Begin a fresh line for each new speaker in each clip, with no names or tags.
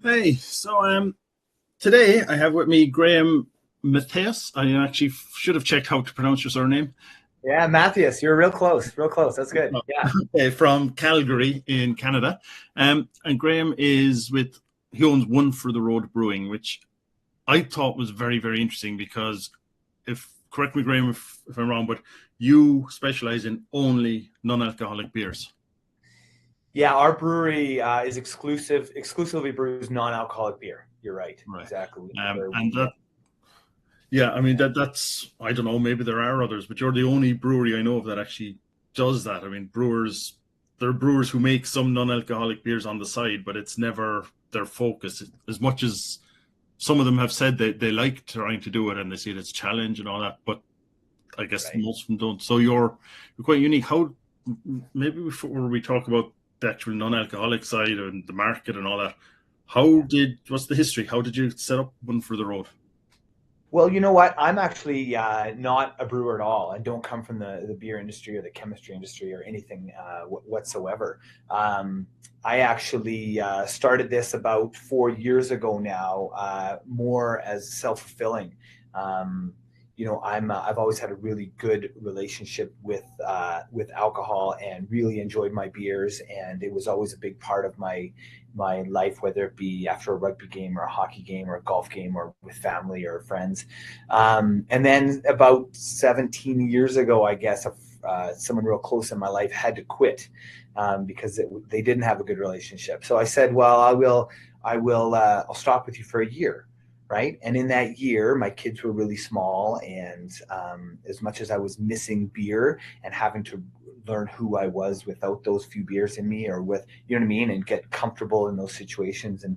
Hey, today I have with me Graham Matheos. I actually should have checked how to pronounce your surname.
Yeah, Matthias, you're real close, real close. That's good. Yeah.
From Calgary in Canada. And Graham he owns One for the Road Brewing, which I thought was very, very interesting because correct me, Graham, if I'm wrong, but you specialize in only non-alcoholic beers.
Yeah, our brewery is exclusively brews non-alcoholic beer. You're right.
Right.
Exactly.
And that Yeah, I mean that's I don't know, maybe there are others, but you're the only brewery I know of that actually does that. I mean, there are brewers who make some non-alcoholic beers on the side, but it's never their focus. As much as some of them have said they like trying to do it and they see it as a challenge and all that, but I guess
Right.
most of them don't. So you're quite unique. How maybe before we talk about the actual non-alcoholic side and the market and all that,
Yeah.
what's the history? How did you set up One for the Road?
Well, you know what? I'm actually not a brewer at all. I don't come from the beer industry or the chemistry industry or anything whatsoever. I actually started this about 4 years ago now, more as self-fulfilling. Um, I've always had a really good relationship with alcohol and really enjoyed my beers, and it was always a big part of my life, whether it be after a rugby game or a hockey game or a golf game or with family or friends. And then about 17 years ago, I guess, someone real close in my life had to quit because they didn't have a good relationship. So I said, well, I'll stop with you for a year. Right. And in that year, my kids were really small. And as much as I was missing beer and having to learn who I was without those few beers in me, or with, you know what I mean, and get comfortable in those situations, and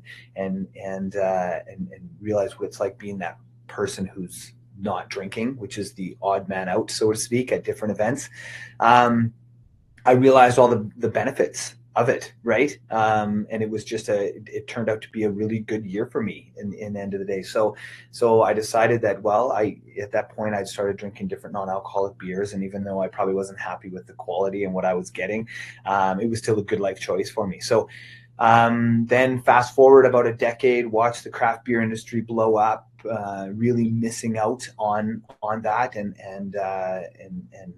realize what it's like being that person who's not drinking, which is the odd man out, so to speak, at different events. I realized all the benefits of it, right? And it turned out to be a really good year for me in the end of the day. So I decided that, well, at that point I'd started drinking different non-alcoholic beers. And even though I probably wasn't happy with the quality and what I was getting, it was still a good life choice for me. So then fast forward about a decade, watch the craft beer industry blow up, really missing out on that, and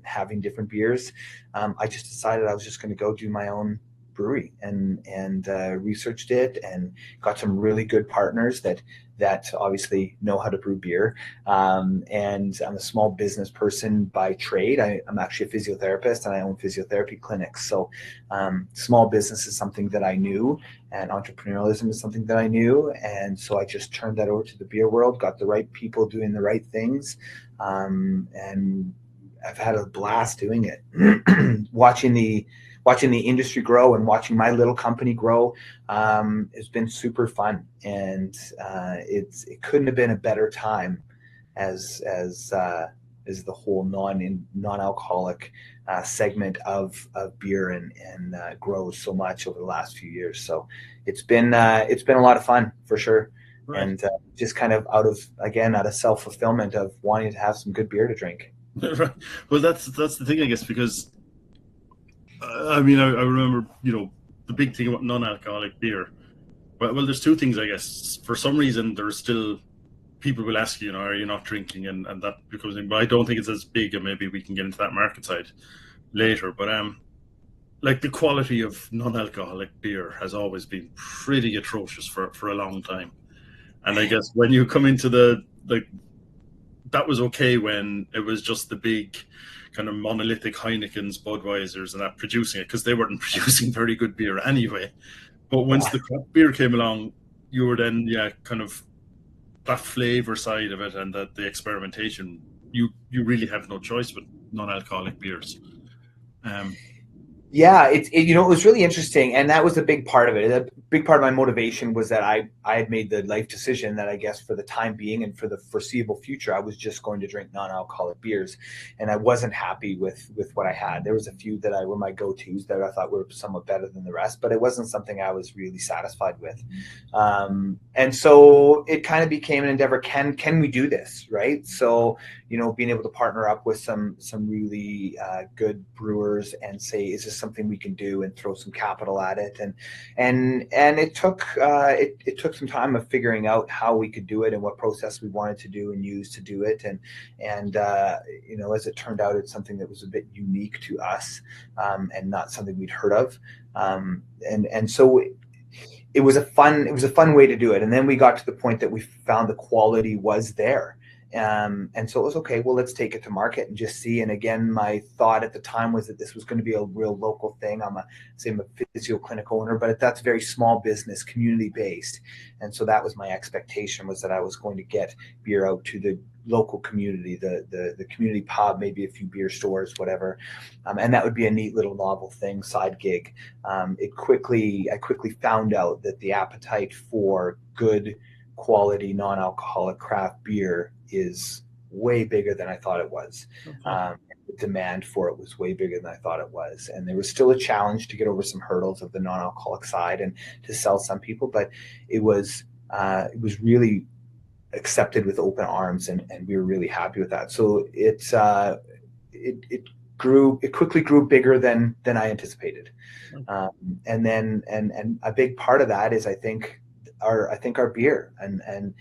having different beers. I just decided I was just going to go do my own brewery, and researched it and got some really good partners that obviously know how to brew beer. And I'm a small business person by trade. I'm actually a physiotherapist, and I own physiotherapy clinics. So small business is something that I knew, and entrepreneurialism is something that I knew. And so I just turned that over to the beer world, got the right people doing the right things. And I've had a blast doing it. Watching the industry grow and watching my little company grow has been super fun. And it couldn't have been a better time as the whole non-alcoholic segment of beer and grows so much over the last few years. So it's been a lot of fun for sure.
Right.
And just kind of out of self-fulfillment of wanting to have some good beer to drink.
Right. Well, that's the thing, I guess, because I mean, I remember, the big thing about non-alcoholic beer. Well, there's two things, I guess. For some reason, there's still people will ask you, are you not drinking, and that becomes. But I don't think it's as big, and maybe we can get into that market side later. But like the quality of non-alcoholic beer has always been pretty atrocious for a long time. And I guess when you come into that was okay when it was just the big kind of monolithic Heinekens, Budweisers, and that producing it, because they weren't producing very good beer anyway. But once
Yeah.
the craft beer came along, you were then, kind of that flavor side of it and the experimentation. You really have no choice with non-alcoholic beers. Um,
Yeah, it was really interesting, and that was a big part of it. A big part of my motivation was that I had made the life decision that, I guess, for the time being and for the foreseeable future, I was just going to drink non-alcoholic beers, and I wasn't happy with what I had. There was a few that were my go-tos that I thought were somewhat better than the rest, but it wasn't something I was really satisfied with. And so it kind of became an endeavor. Can we do this, right? So being able to partner up with some really good brewers and say, is this something we can do, and throw some capital at it, and it took took some time of figuring out how we could do it and what process we wanted to do and use to do it. And as it turned out, it's something that was a bit unique to us, and not something we'd heard of. And so it was a fun way to do it. And then we got to the point that we found the quality was there. And so it was okay, well, let's take it to market and just see. And again, my thought at the time was that this was going to be a real local thing. I'm a physio clinic owner, but that's very small business, community based. And so that was my expectation, was that I was going to get beer out to the local community, the community pub, maybe a few beer stores, whatever. And that would be a neat little novel thing, side gig. I quickly found out that the appetite for good quality non-alcoholic craft beer is way bigger than I thought it was. Okay. The demand for it was way bigger than I thought it was. And there was still a challenge to get over some hurdles of the non-alcoholic side and to sell some people, but it was really accepted with open arms, and we were really happy with that. So it quickly grew bigger than I anticipated. And a big part of that is I think our beer, and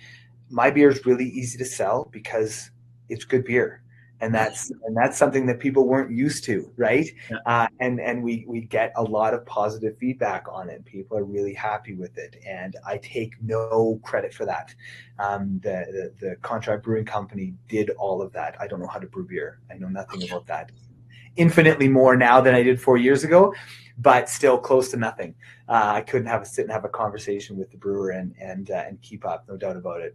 my beer is really easy to sell because it's good beer, and that's something that people weren't used to, right? Yeah. And we get a lot of positive feedback on it. People are really happy with it, and I take no credit for that. The contract brewing company did all of that. I don't know how to brew beer. I know nothing about that. Infinitely more now than I did 4 years ago, but still close to nothing. I couldn't sit and have a conversation with the brewer and keep up, no doubt about it.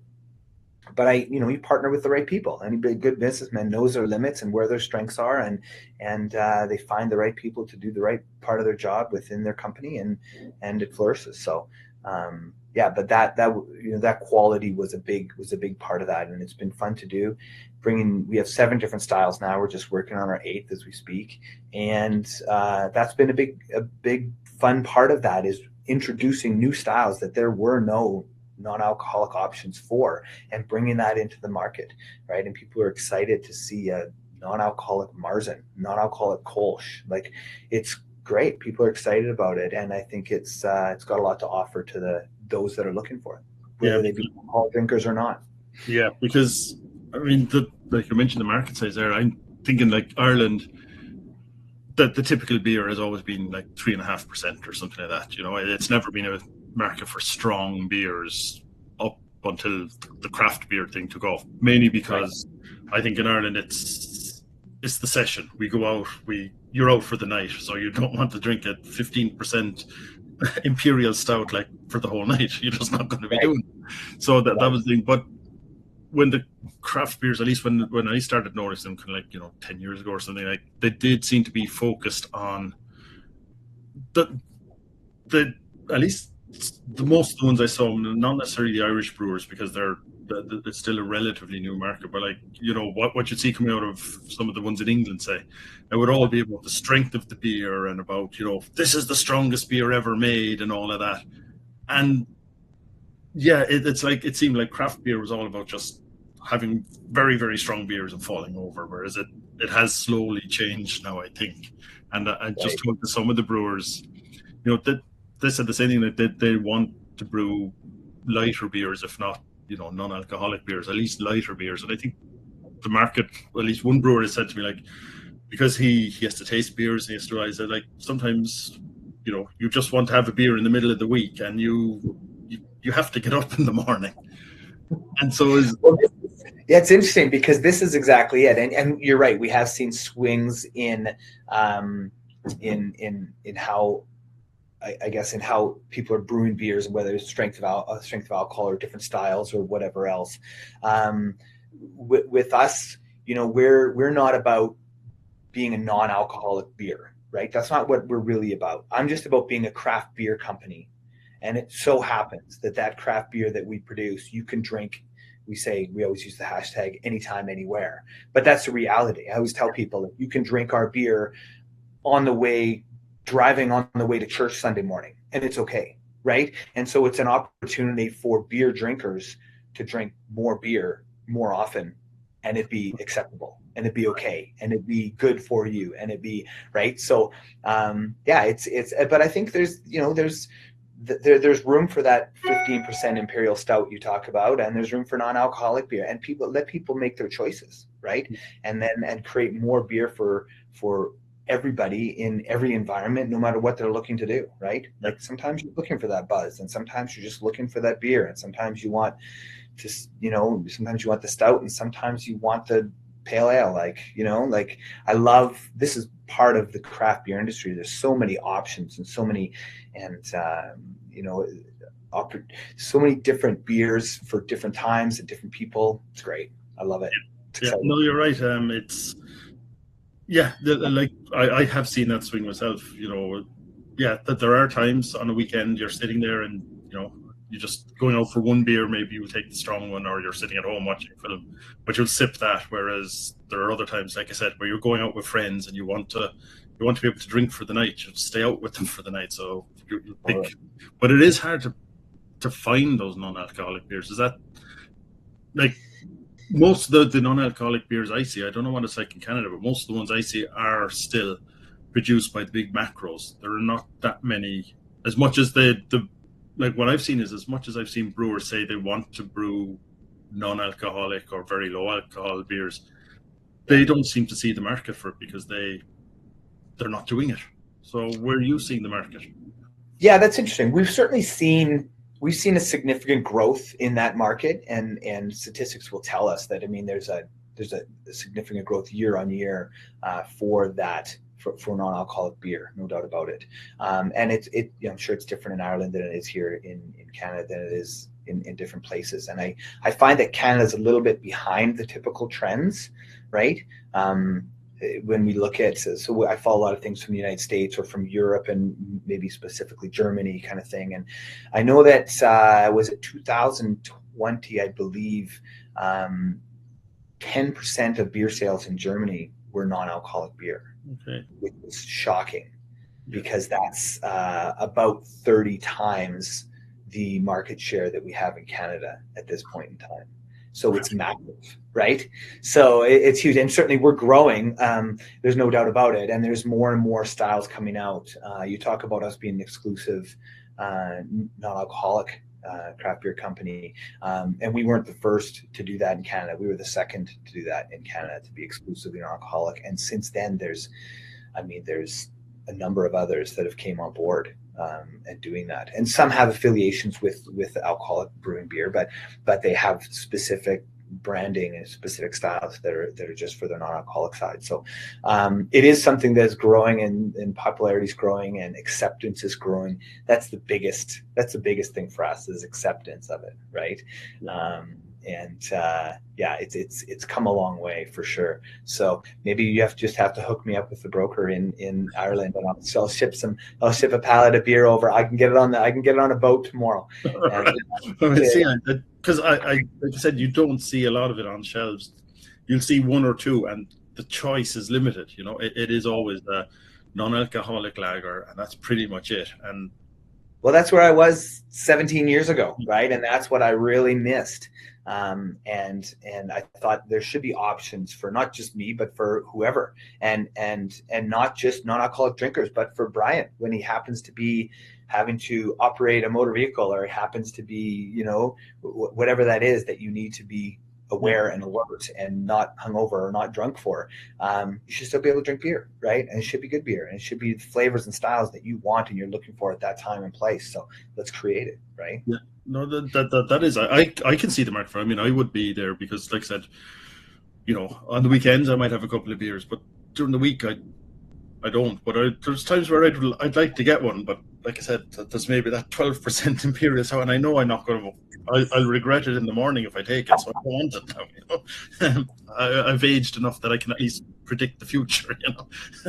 But you partner with the right people. Any good businessman knows their limits and where their strengths are, and they find the right people to do the right part of their job within their company, and it flourishes. So but that quality was a big part of that, and it's been fun to do. We have 7 different styles now. We're just working on our 8th as we speak, and that's been a big fun part of that, is introducing new styles that there were no non-alcoholic options for, and bringing that into the market, right? And people are excited to see a non-alcoholic Marzen, non-alcoholic Kolsch. Like, it's great. People are excited about it, and I think it's got a lot to offer to those that are looking for it, whether they be alcohol drinkers or not.
Yeah, because I mean, like you mentioned, the market size there. I'm thinking like Ireland, that the typical beer has always been like 3.5% or something like that. It's never been a market for strong beers up until the craft beer thing took off. Mainly because I think in Ireland it's the session. We go out, you're out for the night, so you don't want to drink a 15% imperial stout like for the whole night. You're just not going to be doing it. So that was the thing. But when the craft beers, at least when I started noticing them, kind of like 10 years ago or something, like, they did seem to be focused on the at least the most of the ones I saw, not necessarily the Irish brewers, because it's still a relatively new market, but like what you'd see coming out of some of the ones in England, say, it would all be about the strength of the beer and about this is the strongest beer ever made and all of that. And yeah, it seemed like craft beer was all about just having very, very strong beers and falling over, whereas it has slowly changed now, I think. And I just talked to some of the brewers, that they said the same thing, that they want to brew lighter beers, if not non-alcoholic beers, at least lighter beers. And I think the market, at least one brewer has said to me, like, because he has to taste beers and he has to realize that, like, sometimes you just want to have a beer in the middle of the week, and you have to get up in the morning. And so
it's interesting, because this is exactly it. And you're right, we have seen swings in how, I guess, in how people are brewing beers, and whether it's strength of alcohol or different styles or whatever else. With us, we're not about being a non-alcoholic beer, right? That's not what we're really about. I'm just about being a craft beer company. And it so happens that craft beer that we produce, you can drink. We always use the hashtag anytime, anywhere. But that's the reality. I always tell people that you can drink our beer driving on the way to church Sunday morning, and it's okay, right? And so it's an opportunity for beer drinkers to drink more beer more often, and it'd be acceptable, and it'd be okay, and it'd be good for you, and it'd be right. So it's but I think there's there's room for that 15% imperial stout you talk about, and there's room for non-alcoholic beer, and let people make their choices, right? And create more beer for everybody in every environment, no matter what they're looking to do, right? Like sometimes you're looking for that buzz, and sometimes you're just looking for that beer, and sometimes you want to, sometimes you want the stout, and sometimes you want the pale ale. Like I love, this is part of the craft beer industry. There's so many options and so many, and so many different beers for different times and different people. It's great. I love it.
Yeah, no, you're right. It's like I have seen that swing myself. That there are times on a weekend you're sitting there and you're just going out for one beer. Maybe you take the strong one, or you're sitting at home watching a film, but you'll sip that. Whereas there are other times, like I said, where you're going out with friends and you want to be able to drink for the night. You stay out with them for the night. So you pick, but it is hard to find those non-alcoholic beers. Is that like most of the non-alcoholic beers I see? I don't know what it's like in Canada, but most of the ones I see are still produced by the big macros. There are not that many, as much as like what I've seen is, as much as I've seen brewers say they want to brew non-alcoholic or very low alcohol beers, they don't seem to see the market for it because they're not doing it. So where are you seeing the market?
Yeah, that's interesting. We've seen a significant growth in that market, and statistics will tell us that. I mean, there's a significant growth year on year for that. For non-alcoholic beer, no doubt about it. And I'm sure it's different in Ireland than it is here in Canada than it is in different places. And I find that Canada's a little bit behind the typical trends, right? When we look at, so I follow a lot of things from the United States or from Europe and maybe specifically Germany kind of thing. And I know that, was it 2020, I believe, 10% of beer sales in Germany were non-alcoholic beer.
Okay.
Which is shocking because that's about 30 times the market share that we have in Canada at this point in time. So it's massive, right? So it's huge. And certainly we're growing. There's no doubt about it. And there's more and more styles coming out. You talk about us being an exclusive non-alcoholic craft beer company. And we weren't the first to do that in Canada. We were the second to do that in Canada, to be exclusively non-alcoholic. And since then, there's a number of others that have came on board and doing that. And some have affiliations with alcoholic brewing beer, but they have specific branding and specific styles that are just for the non-alcoholic side. So it is something that's growing, and popularity is growing, and acceptance is growing. That's the biggest thing for us, is acceptance of it, right? It's come a long way for sure. So maybe you just have to hook me up with the broker in Ireland, and I'll ship a pallet of beer over. I can get it on a boat tomorrow.
Because like I said, you don't see a lot of it on shelves. You'll see one or two, and the choice is limited. It is always the non-alcoholic lager, and that's pretty much it. And
well, that's where I was 17 years ago, right? And that's what I really missed. And I thought there should be options for not just me, but for whoever, and not just non-alcoholic drinkers, but for Brian when he happens to be having to operate a motor vehicle, or happens to be, whatever that is that you need to be aware and alert and not hungover or not drunk for. You should still be able to drink beer, right? And it should be good beer, and it should be flavors and styles that you want and you're looking for at that time and place. So let's create it, right?
Yeah. No, that is, I can see the market for it. I mean, I would be there because, like I said, on the weekends I might have a couple of beers, but during the week I don't. But there's times where I'd like to get one, but like I said, there's maybe that 12% imperial sour, and I know I'm not going to. I'll regret it in the morning if I take it, so I don't want it now. I've aged enough that I can at least predict the future.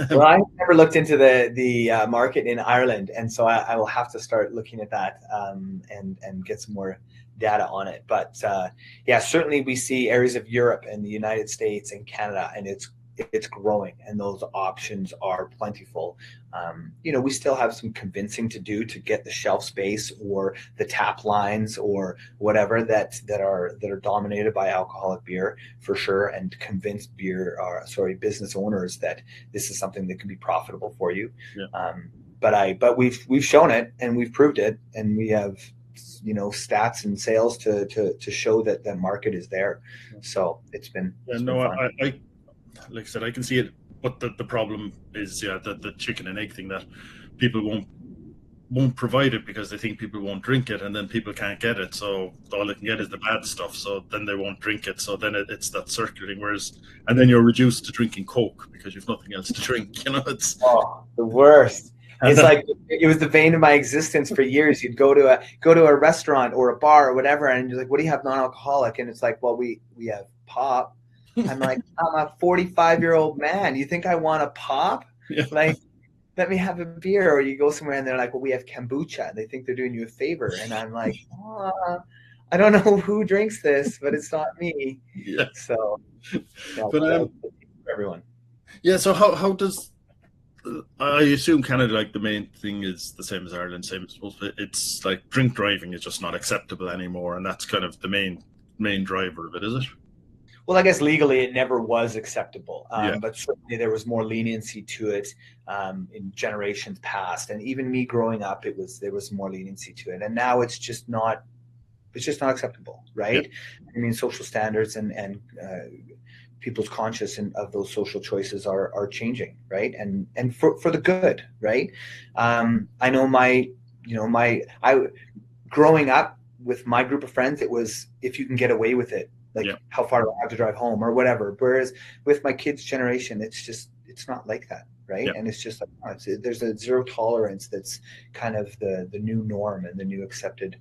Well, I never looked into the market in Ireland, and so I will have to start looking at that and get some more data on it. But certainly we see areas of Europe and the United States and Canada, and it's growing, and those options are plentiful. We still have some convincing to do to get the shelf space or the tap lines or whatever that are dominated by alcoholic beer, for sure, and convince business owners that this is something that can be profitable for you.
Yeah.
But we've shown it and we've proved it, and we have, stats and sales to show that the market is there. So it's been fun.
I like I said, I can see it, but the problem is the chicken and egg thing, that people won't provide it because they think people won't drink it, and then people can't get it, so all they can get is the bad stuff, so then they won't drink it, so then it's that circular thing, and then you're reduced to drinking Coke because you've nothing else to drink. It's
the worst. It's like it was the vein of my existence for years. You'd go to a restaurant or a bar or whatever, and you're like, "What do you have non-alcoholic?" And it's like, "Well, we have pop." I'm like, "I'm a 45-year-old man. You think I want a pop?
Yeah.
Like, let me have a beer." Or you go somewhere and they're like, "Well, we have kombucha." And they think they're doing you a favor, and I'm like, I don't know who drinks this, but it's not me.
Yeah.
So,
but
for everyone.
Yeah. So how does, I assume Canada, like, the main thing is the same as Ireland, same as most, it's like drink driving is just not acceptable anymore, and that's kind of the main driver of it, is it?
Well, I guess legally it never was acceptable,
Yeah.
but certainly there was more leniency to it in generations past, and even me growing up, there was more leniency to it, and now it's just not acceptable, right? Yeah. I mean, social standards and people's conscious of those social choices are changing, right? And for the good, right? I know growing up with my group of friends, it was, if you can get away with it, like, how far do I have to drive home or whatever. Whereas with my kids' generation, it's not like that, right? Yeah. And it's just like, there's a zero tolerance that's kind of the new norm and the new accepted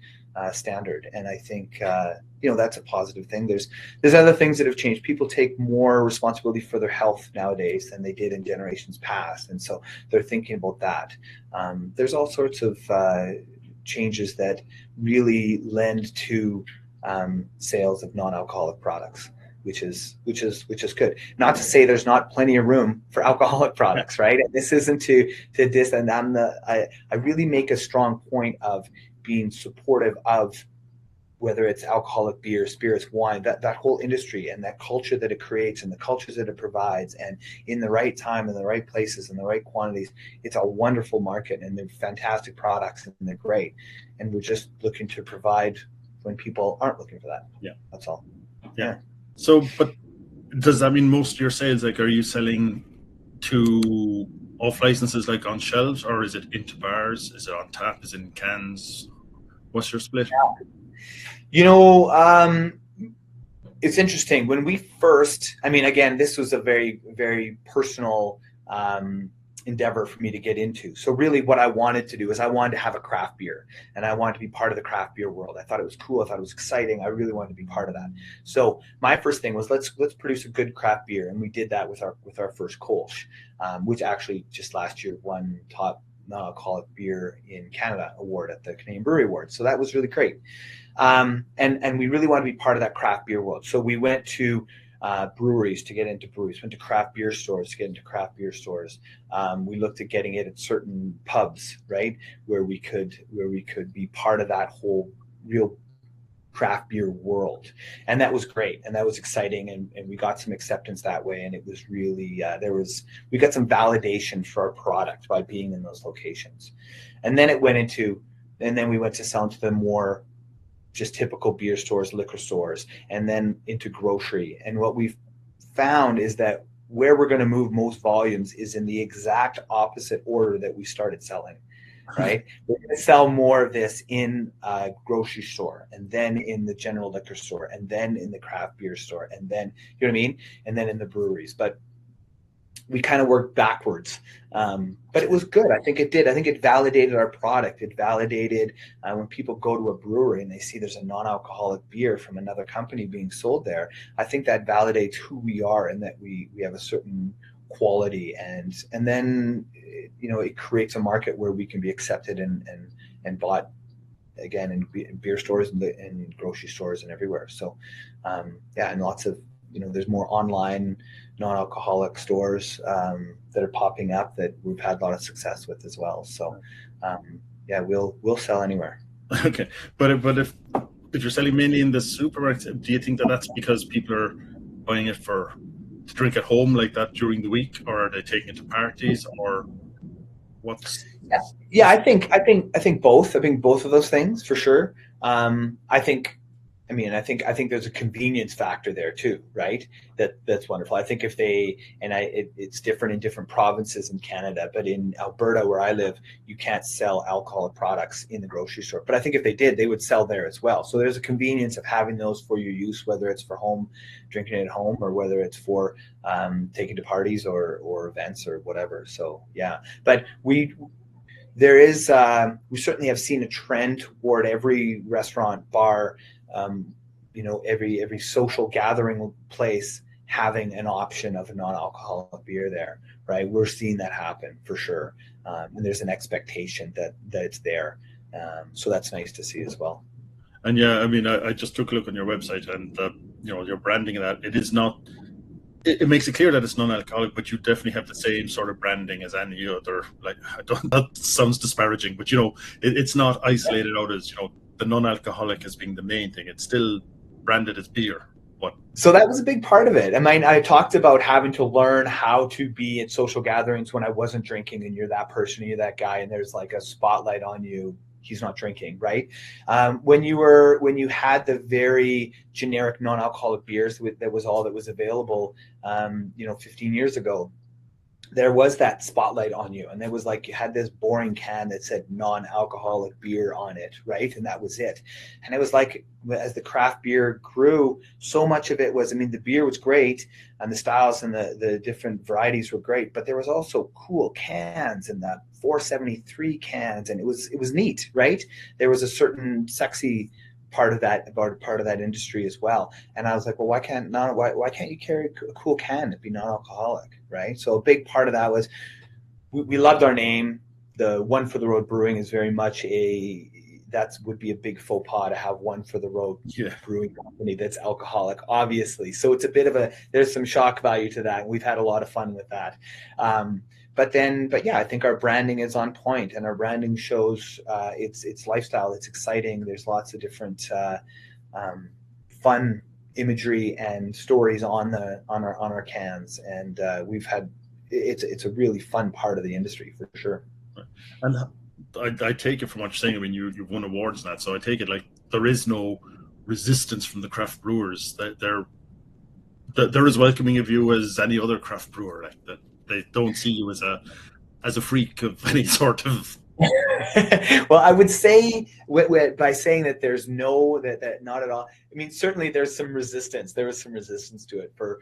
standard. And I think that's a positive thing. There's other things that have changed. People take more responsibility for their health nowadays than they did in generations past, and so they're thinking about that. There's all sorts of changes that really lend to sales of non-alcoholic products, which is good. Not to say there's not plenty of room for alcoholic products, right? And this isn't to this, and I really make a strong point of being supportive of whether it's alcoholic beer, spirits, wine, that whole industry and that culture that it creates and the cultures that it provides, and in the right time, in the right places, in the right quantities. It's a wonderful market, and they're fantastic products, and they're great. And we're just looking to provide when people aren't looking for that.
Yeah.
That's all.
Yeah. So, but does that mean most of your sales, like, are you selling to off licenses, like on shelves, or is it into bars? Is it on tap? Is it in cans? What's your split?
It's interesting. When we first, again, this was a very, very personal endeavor for me to get into. So really what I wanted to do is I wanted to have a craft beer, and I wanted to be part of the craft beer world. I thought it was cool. I thought it was exciting. I really wanted to be part of that. So my first thing was let's produce a good craft beer. And we did that with our first Kolsch, which actually just last year won top non-alcoholic beer in Canada award at the Canadian Brewery Awards. So that was really great. And we really wanted to be part of that craft beer world. So we went to breweries to get into breweries, went to craft beer stores to get into craft beer stores. We looked at getting it at certain pubs, right, where we could be part of that whole real craft beer world. And that was great, and that was exciting, and we got some acceptance that way, and it was really we got some validation for our product by being in those locations. And then we went to sell to the more just typical beer stores, liquor stores, and then into grocery. And what we've found is that where we're going to move most volumes is in the exact opposite order that we started selling, right? We're going to sell more of this in a grocery store, and then in the general liquor store, and then in the craft beer store, and then, you know what I mean? And then in the breweries. But we kind of worked backwards. But it was good. I think it did. I think it validated our product. It validated when people go to a brewery and they see there's a non-alcoholic beer from another company being sold there. I think that validates who we are and that we have a certain quality. And then, it creates a market where we can be accepted and bought, again, in beer stores and grocery stores and everywhere. So, and lots of, there's more online non-alcoholic stores that are popping up that we've had a lot of success with as well. So, we'll sell anywhere.
Okay, but if you're selling mainly in the supermarket, do you think that that's because people are buying it to drink at home like that during the week, or are they taking it to parties, or what's?
Yeah, I think both. I think both of those things for sure. I think there's a convenience factor there too, right? That's wonderful. I think if they it's different in different provinces in Canada, but in Alberta where I live, you can't sell alcoholic products in the grocery store. But I think if they did, they would sell there as well. So there's a convenience of having those for your use, whether it's for home drinking at home or whether it's for taking to parties or events or whatever. So yeah, but we certainly have seen a trend toward every restaurant, bar, every social gathering place having an option of a non-alcoholic beer there, right? We're seeing that happen for sure, and there's an expectation that it's there. So that's nice to see as well.
And yeah, I mean, I just took a look on your website, and your branding of that, it is not. It makes it clear that it's non-alcoholic, but you definitely have the same sort of branding as any other. Like, I don't. That sounds disparaging, but it's not isolated out as the non-alcoholic as being the main thing. It's still branded as beer. But
So that was a big part of it. I mean, I talked about having to learn how to be at social gatherings when I wasn't drinking, and you're that person, you're that guy, and there's like a spotlight on you. He's not drinking, right? When you had the very generic non-alcoholic beers, that was all that was available. 15 years ago, there was that spotlight on you, and it was like you had this boring can that said non-alcoholic beer on it, right? And that was it. And it was like, as the craft beer grew, so much of it was, I mean, the beer was great and the styles and the different varieties were great, but there was also cool cans and the 473 cans, and it was neat, right? There was a certain sexy part of that industry as well. And I was like, well, why can't you carry a cool can and be non-alcoholic, right? So a big part of that was we loved our name. The One for the Road Brewing is very much would be a big faux pas to have One for the Road brewing company that's alcoholic, obviously. So it's a bit of there's some shock value to that. We've had a lot of fun with that. But yeah, I think our branding is on point, and our branding shows it's lifestyle. It's exciting. There's lots of different fun imagery and stories on our cans, and it's a really fun part of the industry for sure.
And I take it from what you're saying. I mean, you've won awards and that, so I take it like there is no resistance from the craft brewers. They're as welcoming of you as any other craft brewer. Like that, they don't see you as a freak of any sort of.
Well, I would say by saying that there's that not at all. I mean, certainly there's some resistance. There was some resistance to it for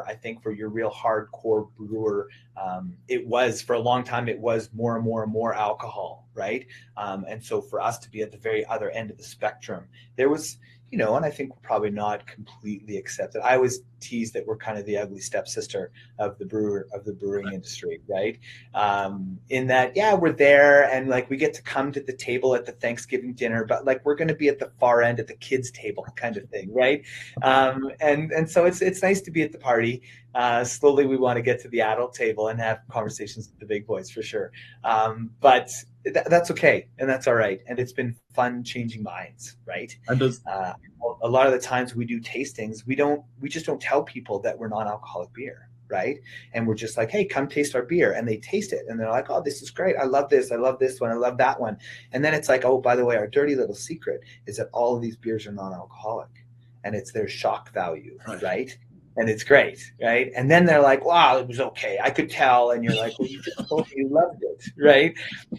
I think for your real hardcore brewer. It was for a long time. It was more and more and more alcohol, right? And so for us to be at the very other end of the spectrum, there was. And I think we're probably not completely accepted. I always tease that we're kind of the ugly stepsister of the brewing industry, right? In that, yeah, we're there and like we get to come to the table at the Thanksgiving dinner, but like we're going to be at the far end at the kids' table, kind of thing, right? And so it's nice to be at the party. Slowly, we want to get to the adult table and have conversations with the big boys for sure. But that's okay, and that's all right. And it's been fun changing minds, right?
And
A lot of the times we do tastings, we just don't tell people that we're non-alcoholic beer, right? And we're just like, hey, come taste our beer, and they taste it, and they're like, oh, this is great. I love this. I love this one. I love that one. And then it's like, oh, by the way, our dirty little secret is that all of these beers are non-alcoholic, and it's their shock value, right? And it's great, right? And then they're like, wow, it was okay. I could tell. And you're like, well, you just told me you loved it, right?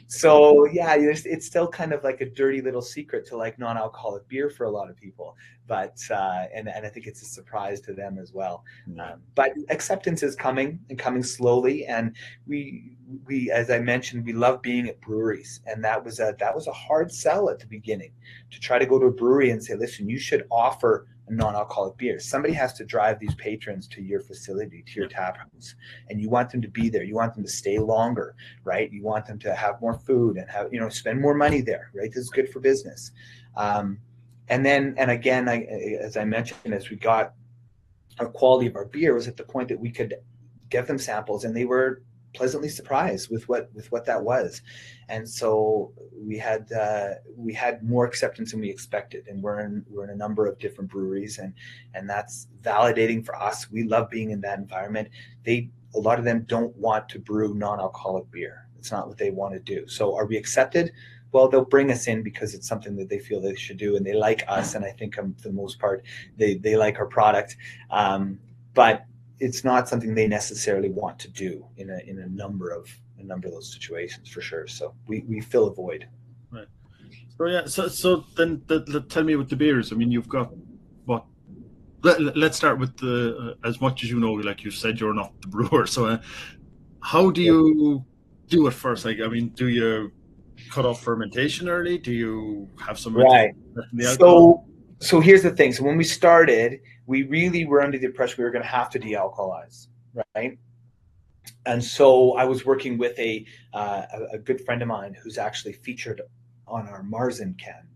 So yeah, it's still kind of like a dirty little secret to like non-alcoholic beer for a lot of people. But and I think it's a surprise to them as well. But acceptance is coming and coming slowly. And we as I mentioned, we love being at breweries, and that was a hard sell at the beginning to try to go to a brewery and say, listen, you should offer a non-alcoholic beer. Somebody has to drive these patrons to your facility, to your tap house, and you want them to be there. You want them to stay longer, right? You want them to have more food and have spend more money there, right? This is good for business. And again, as I mentioned, as we got our quality of our beer was at the point that we could give them samples, and they were pleasantly surprised with what that was. And so we had more acceptance than we expected, and we're in a number of different breweries, and that's validating for us. We love being in that environment. a lot of them don't want to brew non-alcoholic beer. It's not what they want to do. So are we accepted? Well, they'll bring us in because it's something that they feel they should do, and they like us. And I think for the most part, they like our product. But it's not something they necessarily want to do in a number of those situations, for sure. So we fill a void.
Right. So yeah. So then tell me about the beers. I mean, you've got what? Let's start with the as much as you know. Like you said, you're not the brewer. So how do you do it first? Like, I mean, do you cut off fermentation early? Do you have some
Right. So here's the thing. So when we started, we really were under the impression we were going to have to de-alcoholize, right? And so I was working with a good friend of mine who's actually featured on our Marzen can.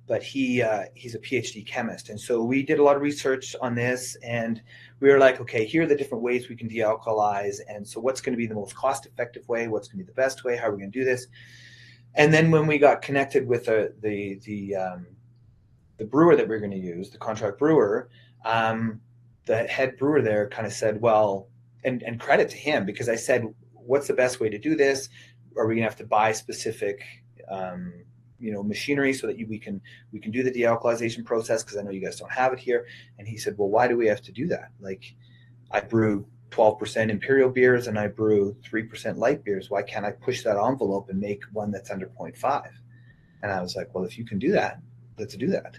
But he's a PhD chemist. And so we did a lot of research on this, and we were like, okay, here are the different ways we can de-alcoholize. And so what's going to be the most cost-effective way? What's going to be the best way? How are we going to do this? And then when we got connected with the brewer that we were going to use, the contract brewer, the head brewer there kind of said, well, and credit to him, because I said, what's the best way to do this? Are we going to have to buy specific machinery so that we can do the de-alcoholization process, because I know you guys don't have it here. And he said, well, why do we have to do that? Like, I brew 12% imperial beers and I brew 3% light beers. Why can't I push that envelope and make one that's under 0.5? And I was like, well, if you can do that, let's do that.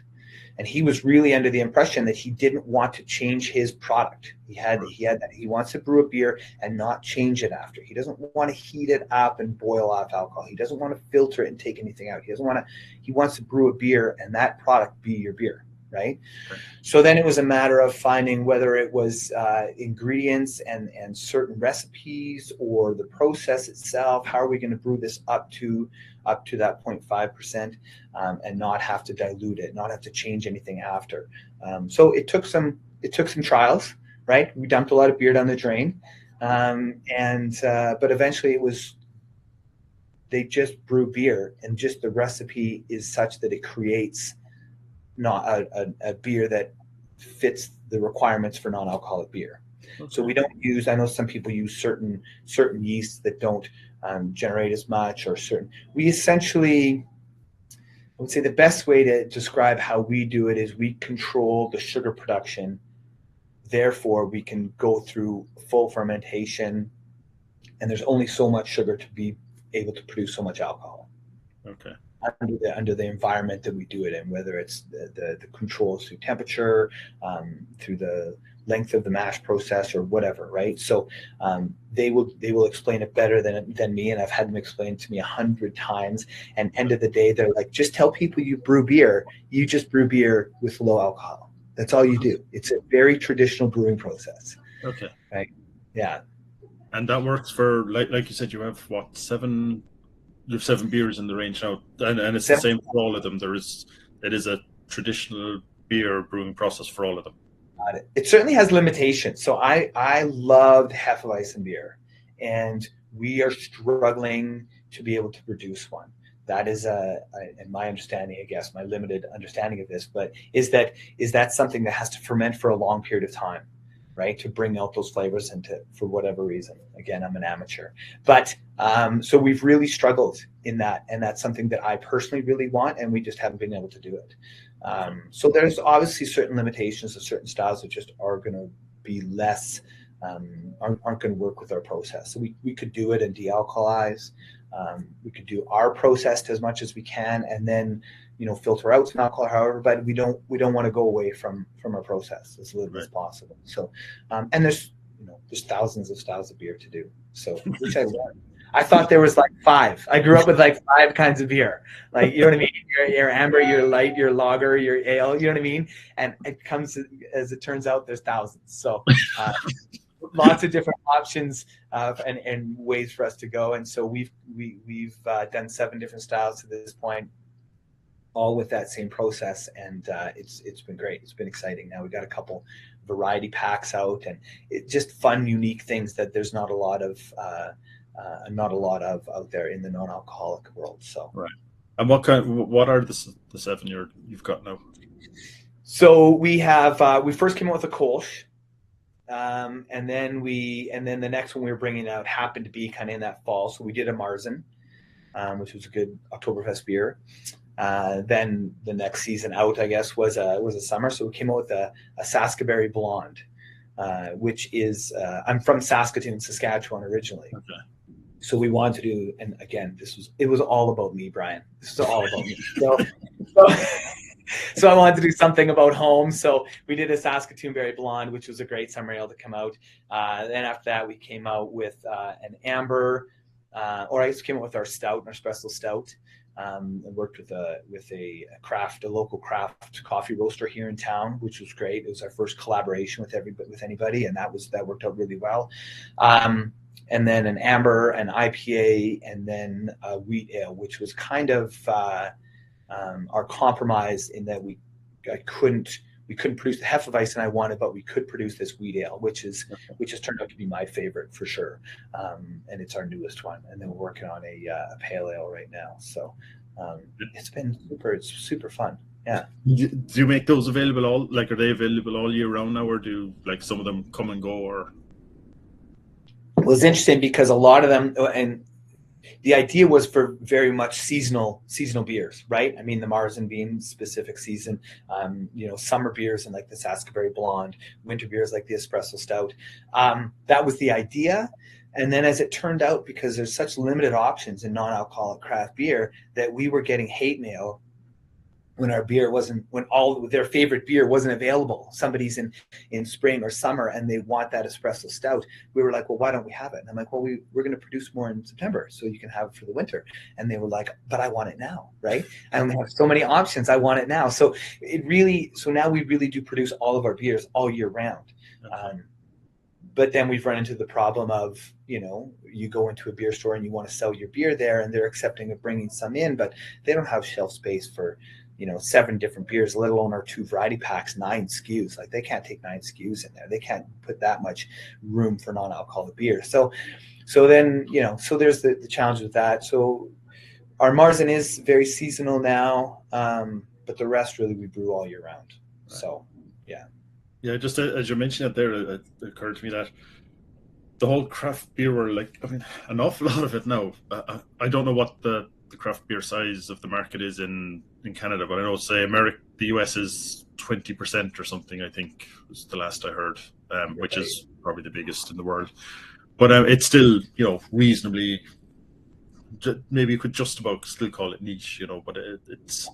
And he was really under the impression that he didn't want to change his product. He had that. He wants to brew a beer and not change it after. He doesn't want to heat it up and boil off alcohol. He doesn't want to filter it and take anything out. He wants to brew a beer and that product be your beer, right? So then it was a matter of finding whether it was ingredients and certain recipes or the process itself. How are we going to brew this up to that 0.5% and not have to dilute it, not have to change anything after. So it took some trials, right? We dumped a lot of beer down the drain, but eventually they just brew beer, and just the recipe is such that it creates not a beer that fits the requirements for non-alcoholic beer. Okay. So we don't use, I know some people use certain yeasts that don't generate as much, or we essentially, I would say the best way to describe how we do it is we control the sugar production. Therefore, we can go through full fermentation, and there's only so much sugar to be able to produce so much alcohol.
Okay.
Under the environment that we do it in, whether it's the controls through temperature, through the length of the mash process, or whatever, right? So they will explain it better than me, and I've had them explain it to me 100 times. And end of the day, they're like, just tell people you brew beer. You just brew beer with low alcohol. That's all you do. It's a very traditional brewing process.
Okay.
Right. Yeah.
And that works for, like you said, you have what, 7 beers in the range now, and it's 7. The same for all of them. It is a traditional beer brewing process for all of them.
It certainly has limitations. So I loved Hefeweizen beer, and we are struggling to be able to produce one. That is in my understanding, I guess, my limited understanding of this, but is that something that has to ferment for a long period of time, right, to bring out those flavors, and for whatever reason, again, I'm an amateur, but so we've really struggled in that, and that's something that I personally really want, and we just haven't been able to do it. So there's obviously certain limitations of certain styles that just are going to be less, aren't going to work with our process. So we could do it and de-alcoholize. We could do our process as much as we can, and then filter out some alcohol, however, but we don't want to go away from our process as little as possible. So and there's thousands of styles of beer to do. So which I learned. I thought there was like 5. I grew up with like 5 kinds of beer. Like, you know what I mean? Your amber, your light, your lager, your ale, you know what I mean? And it comes, as it turns out, there's thousands. So lots of different options and ways for us to go. And so we've done 7 different styles to this point, all with that same process. And it's been great. It's been exciting. Now we got a couple variety packs out, and it's just fun, unique things that there's not a lot of out there in the non-alcoholic world. So
right. And what are the 7 you've got now?
So we have we first came out with a Kolsch, And then the next one we were bringing out happened to be kind of in that fall. So we did a Marzen, which was a good Oktoberfest beer. Then the next season out, I guess, was a summer. So we came out with a Saskberry Blonde, which is I'm from Saskatoon, Saskatchewan originally.
Okay.
So we wanted to do, and again, it was all about me, Brian. This is all about me. So I wanted to do something about home. So we did a Saskatoon Berry Blonde, which was a great summer ale to come out. Then after that, we came out with an amber, or I guess we came out with our stout, our espresso stout. And worked with a local craft coffee roaster here in town, which was great. It was our first collaboration with anybody, and that worked out really well. And then an amber, an IPA, and then a wheat ale, which was kind of our compromise in that we couldn't produce the Hefeweizen I wanted, but we could produce this wheat ale, which has turned out to be my favorite for sure. And it's our newest one. And then we're working on a pale ale right now. So it's super fun. Yeah.
Do you make those available are they available all year round now, or do some of them come and go? Or
well, it's interesting because a lot of them, and the idea was for very much seasonal beers, right? I mean, the Marzen being specific season, summer beers and like the Saskberry Blonde, winter beers like the Espresso Stout. That was the idea. And then as it turned out, because there's such limited options in non-alcoholic craft beer, that we were getting hate mail when all their favorite beer wasn't available. Somebody's in spring or summer and they want that espresso stout. We were like, well, why don't we have it? And I'm like, well, we're going to produce more in September so you can have it for the winter. And they were like, but I want it now, right? I only have so many options. I want it now. So now we really do produce all of our beers all year round. But then we've run into the problem of, you go into a beer store and you want to sell your beer there and they're accepting of bringing some in, but they don't have shelf space for 7 different beers, let alone our 2 variety packs, 9 SKUs. Like they can't take 9 SKUs in there. They can't put that much room for non-alcoholic beer. So then, so there's the challenge with that. So our Marzen is very seasonal now, but the rest really we brew all year round. Right. So, yeah.
Yeah, just as you mentioned it there, it occurred to me that the whole craft beer world, an awful lot of it now, I don't know what the craft beer size of the market is in Canada, but I know, say, the US is 20% or something, I think was the last I heard, which is probably the biggest in the world. But it's still, reasonably, maybe you could just about still call it niche, but it's,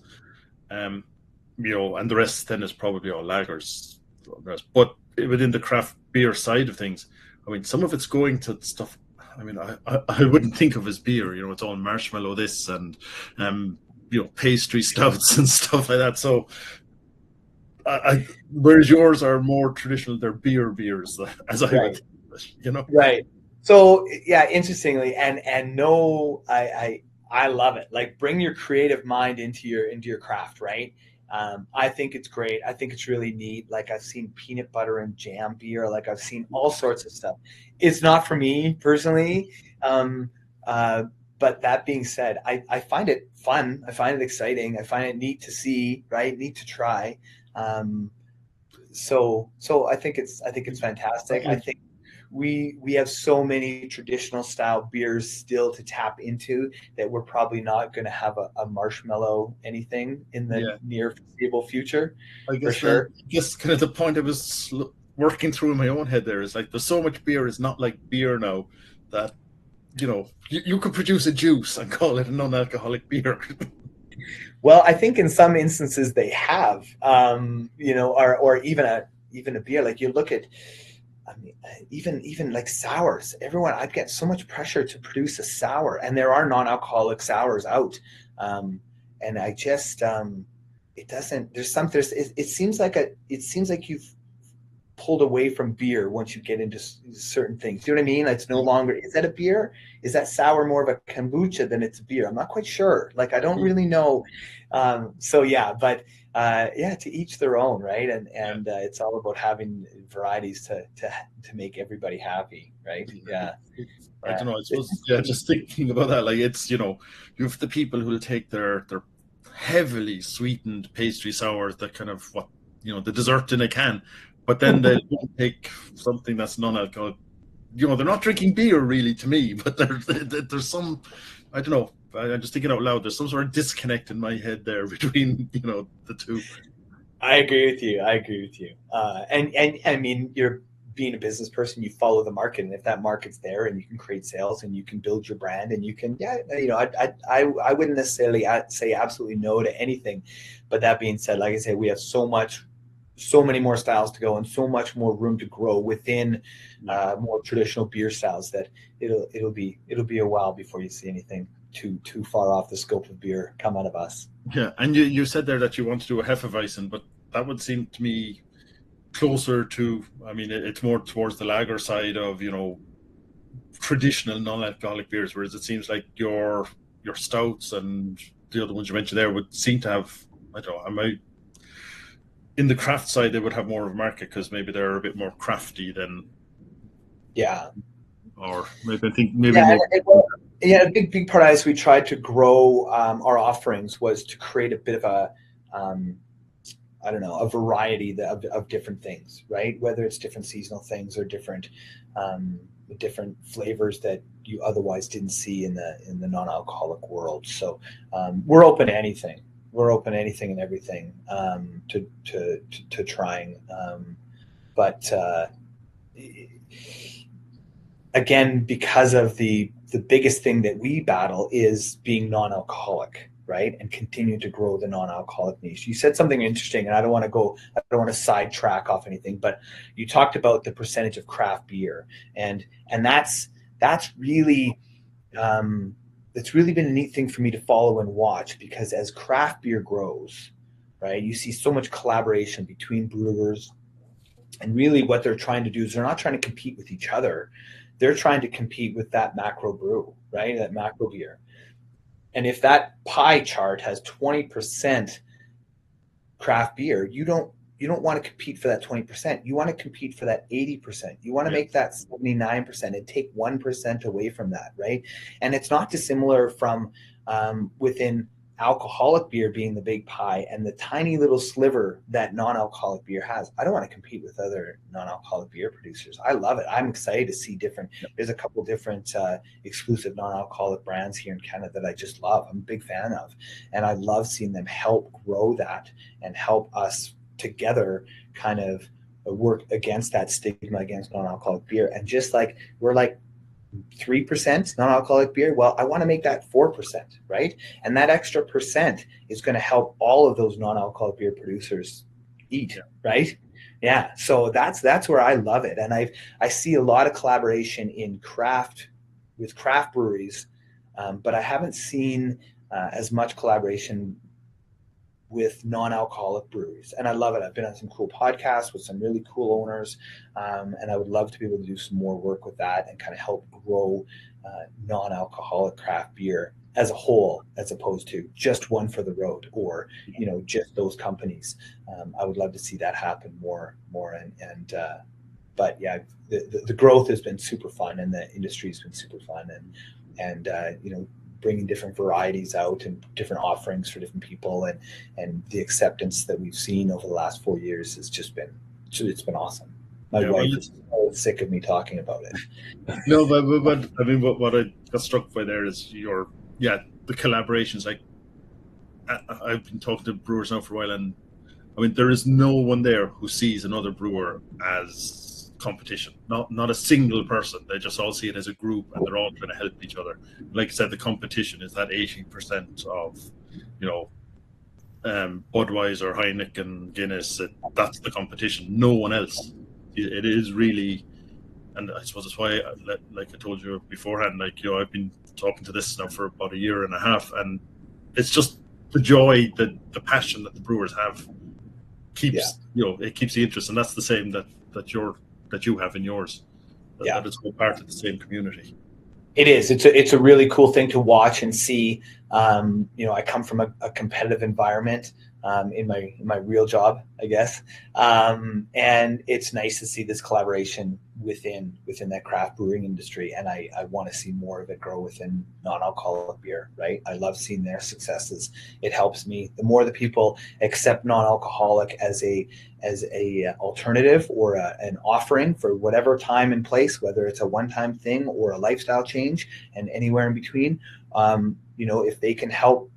and the rest then is probably all lagers. But within the craft beer side of things, I mean, some of it's going to stuff, I mean, I wouldn't think of as beer, it's all marshmallow this and, pastry stouts and stuff like that. So, whereas yours are more traditional, they're beers, as I would think,
Right. So, yeah, interestingly, and no, I love it. Like, bring your creative mind into your craft, right? I think it's great. I think it's really neat. Like I've seen peanut butter and jam beer. Like I've seen all sorts of stuff. It's not for me personally. But that being said, I find it fun. I find it exciting. I find it neat to see, right? Neat to try. So I think it's fantastic. I think we have so many traditional style beers still to tap into that we're probably not going to have a marshmallow anything in the near foreseeable future.
I guess
for sure.
I guess kind of the point I was working through in my own head there is like there's so much beer is not like beer now that you could produce a juice and call it a non-alcoholic beer.
Well, I think in some instances they have, or even a beer. Like you look at. I mean, even like sours, I'd get so much pressure to produce a sour, and there are non-alcoholic sours out. And I just, it doesn't, it seems like you've pulled away from beer once you get into certain things. Do you know what I mean? It's no longer, is that a beer? Is that sour more of a kombucha than it's a beer? I'm not quite sure. Like, I don't really know. So yeah, but to each their own, right? And it's all about having varieties to make everybody happy, right? Yeah.
I don't know. I suppose, just thinking about that, like it's, you have the people who will take their heavily sweetened pastry sour, that kind of the dessert in a can, but then they won't take something that's non-alcoholic. They're not drinking beer really to me, but there's some, I don't know. I'm just thinking out loud. There's some sort of disconnect in my head there between the two.
I agree with you. And I mean, you're being a business person, you follow the market, and if that market's there, and you can create sales, and you can build your brand, and you can, I wouldn't necessarily say absolutely no to anything. But that being said, like I said, we have so many more styles to go, and so much more room to grow within more traditional beer styles that it'll be a while before you see anything too far off the scope of beer come out of us.
Yeah, and you said there that you want to do a Hefeweizen, but that would seem to me closer to, I mean, it's more towards the lager side of traditional non-alcoholic beers, whereas it seems like your stouts and the other ones you mentioned there would seem to have, I don't know, in the craft side they would have more of a market because maybe they're a bit more crafty than, or maybe I think maybe
a big part of this, we tried to grow our offerings was to create a bit of a a variety of different things, right? Whether it's different seasonal things or different flavors that you otherwise didn't see in the non-alcoholic world. So we're open to anything. We're open to anything and everything to trying. But again, because of the biggest thing that we battle is being non-alcoholic, right? And continue to grow the non-alcoholic niche. You said something interesting, and I don't want to sidetrack off anything, but you talked about the percentage of craft beer, and that's really it's really been a neat thing for me to follow and watch, because as craft beer grows, right, you see so much collaboration between brewers, and really what they're trying to do is they're not trying to compete with each other. They're trying to compete with that macro brew, right? That macro beer. And if that pie chart has 20% craft beer, you don't want to compete for that 20%. You want to compete for that 80%. You want to make that 79% and take 1% away from that, right? And it's not dissimilar from within alcoholic beer being the big pie and the tiny little sliver that non-alcoholic beer has. I don't want to compete with other non-alcoholic beer producers. I love it. I'm excited to see there's a couple different exclusive non-alcoholic brands here in Canada that I just love. I'm a big fan of, and I love seeing them help grow that and help us together kind of work against that stigma against non-alcoholic beer. And just like we're like 3% non-alcoholic beer, well, I want to make that 4%, right? And that extra percent is going to help all of those non-alcoholic beer producers eat, right? Yeah. So that's where I love it. And I see a lot of collaboration with craft breweries, but I haven't seen as much collaboration with non-alcoholic breweries, and I love it. I've been on some cool podcasts with some really cool owners, and I would love to be able to do some more work with that and kind of help grow non-alcoholic craft beer as a whole, as opposed to just one for the road or just those companies. I would love to see that happen more, but yeah, the growth has been super fun, and the industry has been super fun, and bringing different varieties out and different offerings for different people, and the acceptance that we've seen over the last 4 years has just been, it's been awesome. My wife is so sick of me talking about it.
No, but I mean, what I got struck by there is the collaborations. Like I've been talking to brewers now for a while, and I mean, there is no one there who sees another brewer as competition. Not a single person. They just all see it as a group, and they're all trying to help each other. Like I said, the competition is that 80% of Budweiser, Heineken, Guinness. That's the competition. No one else. It is really, and I suppose that's why, like I told you beforehand, I've been talking to this now for about 1.5 years, and it's just the joy, the passion that the brewers have keeps it keeps the interest, and that's the same that you have in yours. That it's all part of the same community.
It is. It's a really cool thing to watch and see. I come from a competitive environment, in my real job, I guess. And it's nice to see this collaboration within that craft brewing industry. And I want to see more of it grow within non-alcoholic beer, right? I love seeing their successes. It helps me. The more the people accept non-alcoholic as a alternative or an offering for whatever time and place, whether it's a one-time thing or a lifestyle change and anywhere in between, if they can help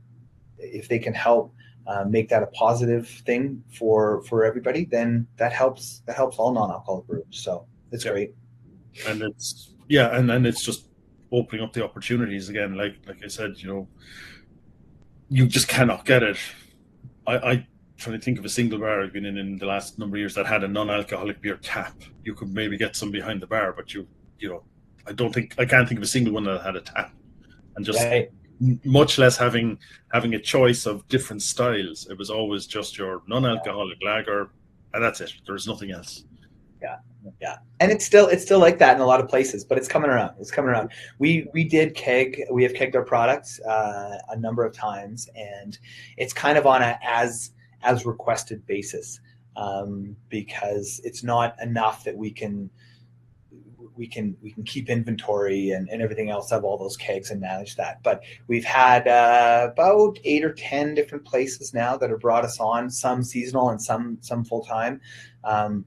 make that a positive thing for everybody, then that helps all non-alcoholic brewers. So it's great.
And and it's just opening up the opportunities again. Like I said, you just cannot get it. I trying to think of a single bar I've been in the last number of years that had a non-alcoholic beer tap. You could maybe get some behind the bar, but I can't think of a single one that had a tap. And just much less having a choice of different styles. It was always just your non-alcoholic lager, and that's it. There's nothing else.
Yeah. And it's still like that in a lot of places, but it's coming around. We have kegged our products a number of times, and it's kind of on a as requested basis, because it's not enough that we can keep inventory and everything else of all those kegs and manage that. But we've had about 8 or 10 different places now that have brought us on, some seasonal and some full time. And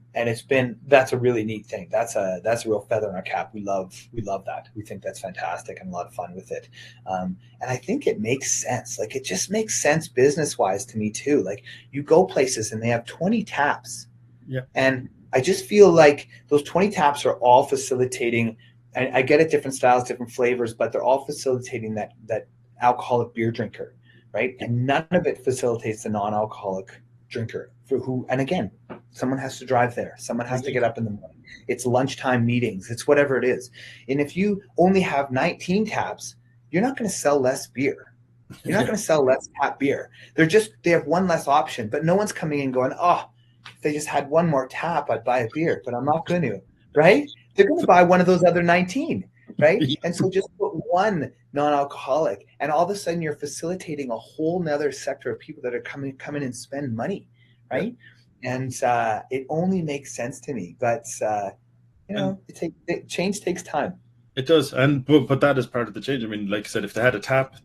that's a really neat thing. That's a real feather in our cap. We love that. We think that's fantastic and a lot of fun with it. And I think it makes sense. Like, it just makes sense business wise to me too. Like, you go places and they have 20 taps.
Yeah.
And I just feel like those 20 taps are all facilitating, I get it, different styles, different flavors, but they're all facilitating that alcoholic beer drinker, right? And none of it facilitates the non-alcoholic drinker and again, someone has to drive there. Someone has to get up in the morning. It's lunchtime meetings. It's whatever it is. And if you only have 19 taps, you're not going to sell less beer. You're not going to sell less tap beer. They have one less option, but no one's coming in going, oh, if they just had one more tap, I'd buy a beer, but I'm not going to, right? They're going to buy one of those other 19, right? And so just put one non-alcoholic, and all of a sudden you're facilitating a whole nother sector of people that are come in and spend money, right? And it only makes sense to me, but change takes time.
It does, but that is part of the change. I mean, like I said, if they had a tap,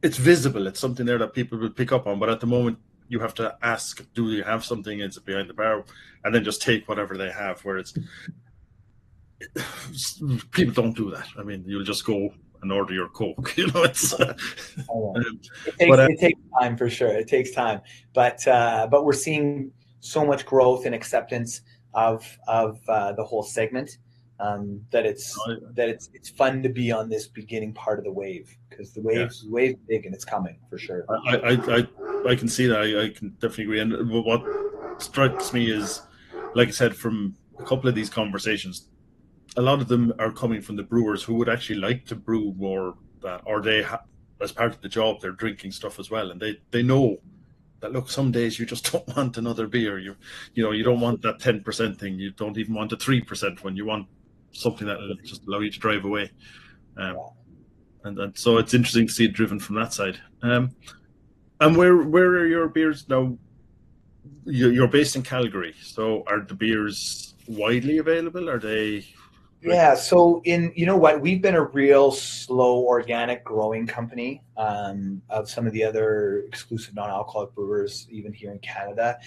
it's visible. It's something there that people would pick up on. But at the moment, you have to ask, do you have something? Is it behind the bar? And then just take whatever they have. Whereas people don't do that. I mean, you'll just go and order your Coke. It's.
It takes time for sure. It takes time, but we're seeing so much growth and acceptance of the whole segment, that it's fun to be on this beginning part of the wave, because the wave's big and it's coming for sure.
I can see that. I can definitely agree. And what strikes me is, like I said, from a couple of these conversations, a lot of them are coming from the brewers who would actually like to brew more, or they as part of the job, they're drinking stuff as well, and they know that, look, some days you just don't want another beer. You don't want that 10% thing. You don't even want a 3% one. You want something that will just allow you to drive away. And so it's interesting to see it driven from that side. And where are your beers now? You're based in Calgary, so are the beers widely available? Are they?
Yeah. So we've been a real slow organic growing company of some of the other exclusive non-alcoholic brewers, even here in Canada.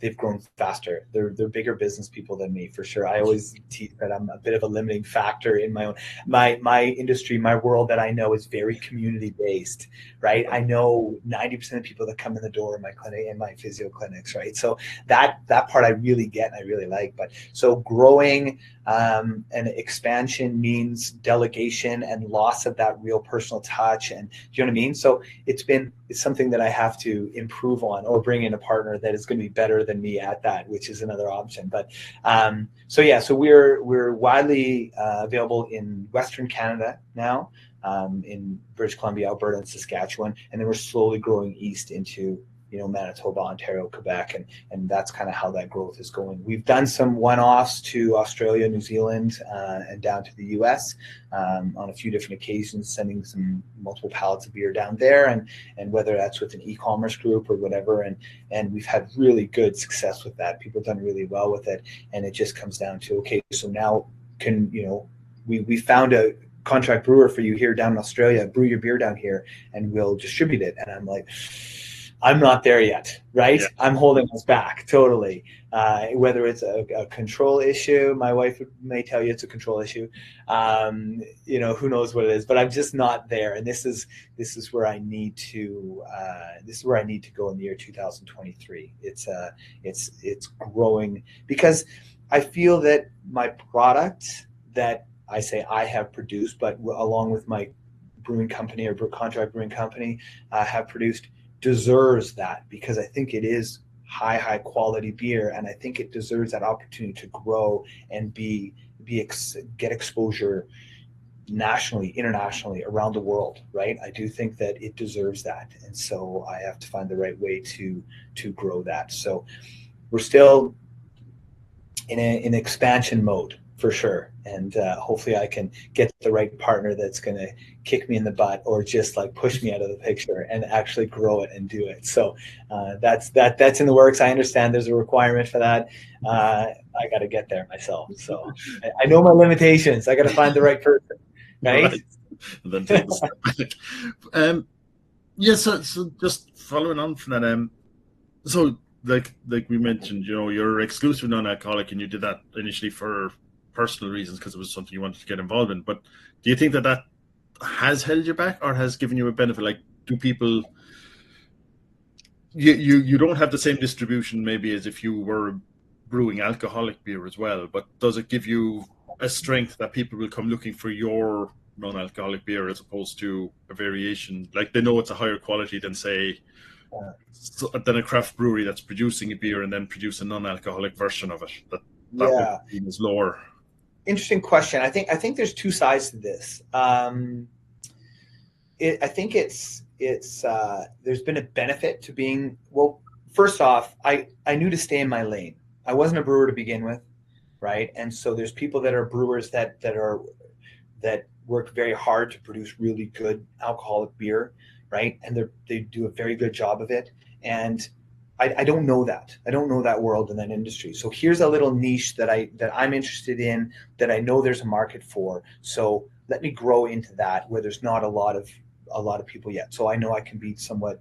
They've grown faster. They're bigger business people than me, for sure. I always tease that I'm a bit of a limiting factor in my industry. My world that I know is very community based, right? I know 90% of people that come in the door in my clinic and my physio clinics, right? So that part I really get and I really like. But so growing and expansion means delegation and loss of that real personal touch, and do you know what I mean? So it's something that I have to improve on, or bring in a partner that is going to be better than me at that, which is another option. But so we're widely available in Western Canada now, in British Columbia, Alberta, and Saskatchewan, and then we're slowly growing east into Manitoba, Ontario, Quebec, and that's kind of how that growth is going. We've done some one-offs to Australia, New Zealand, and down to the US on a few different occasions, sending some multiple pallets of beer down there, and whether that's with an e-commerce group or whatever, and we've had really good success with that. People have done really well with it, and it just comes down to, okay, so now we found a contract brewer for you here down in Australia, brew your beer down here and we'll distribute it. And I'm like, I'm not there yet, right? Yeah. I'm holding us back totally. Whether it's a control issue, my wife may tell you it's a control issue. Who knows what it is, but I'm just not there. And this is where I need to go in the year 2023. It's growing because I feel that my product that I say I have produced, but along with my brewing company or contract brewing company have produced, deserves that, because I think it is high quality beer, and I think it deserves that opportunity to grow and get exposure nationally, internationally, around the world, right? I do think that it deserves that, and so I have to find the right way to grow that. So we're still in expansion mode for sure, and hopefully I can get the right partner that's going to kick me in the butt or just like push me out of the picture and actually grow it and do it. So that's in the works. I understand there's a requirement for that. I got to get there myself. So I know my limitations. I got to find the right person, right?
Then take the step back. So just following on from that, so like we mentioned, you're exclusive non-alcoholic, and you did that initially for personal reasons because it was something you wanted to get involved in. But do you think that has held you back or has given you a benefit? Like, do people, you don't have the same distribution maybe as if you were brewing alcoholic beer as well, but does it give you a strength that people will come looking for your non-alcoholic beer as opposed to a variation? Like, they know it's a higher quality than, say, than a craft brewery that's producing a beer and then produce a non-alcoholic version of it that would be lower.
Interesting question. I think there's two sides to this. I think it's there's been a benefit to being, well, first off, I knew to stay in my lane. I wasn't a brewer to begin with, right? And so there's people that are brewers that work very hard to produce really good alcoholic beer, right? And they do a very good job of it. And I don't know that. I don't know that world in that industry. So here's a little niche that I'm interested in, that I know there's a market for. So let me grow into that where there's not a lot of people yet. So I know I can be somewhat